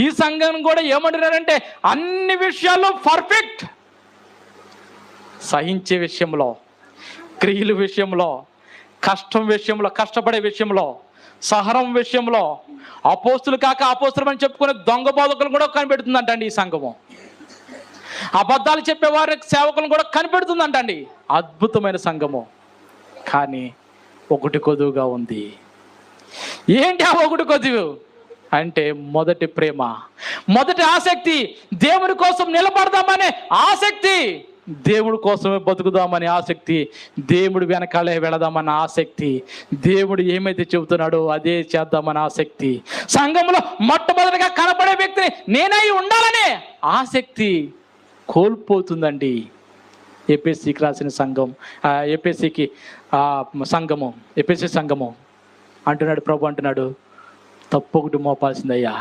ఈ సంఘం కూడా ఏమంటున్నారంటే అన్ని విషయాల్లో పర్ఫెక్ట్. సహించే విషయంలో, క్రియల విషయంలో, కష్టం విషయంలో, కష్టపడే విషయంలో, సహనం విషయంలో, అపోస్తులు కాక అపోస్తులు అని చెప్పుకునే దొంగ బోధకులు కూడా కనిపెడుతుందంటండి ఈ సంఘము. అబద్ధాలు చెప్పే వారి సేవకులను కూడా కనిపెడుతుందంటండి. అద్భుతమైన సంఘము. కానీ ఒకటి కొదువుగా ఉంది. ఏంటి ఆ ఒకటి కొదువు అంటే మొదటి ప్రేమ, మొదటి ఆసక్తి, దేవుడి కోసం నిలబడదామనే ఆసక్తి, దేవుడి కోసమే బతుకుదామనే ఆసక్తి, దేవుడి వెనకాలే వెళదామన్న ఆసక్తి, దేవుడు ఏమైతే చెబుతున్నాడో అదే చేద్దామన్న ఆసక్తి, సంఘంలో మొట్టమొదటిగా కనపడే వ్యక్తిని నేనై ఉండాలనే ఆసక్తి కోల్పోతుందండి. ఎఫెసీకి రాసిన సంఘం, ఎఫెసీ సంఘము అంటున్నాడు, ప్రభు అంటున్నాడు, తప్పు ఒకటి మోపాల్సిందయ్యా,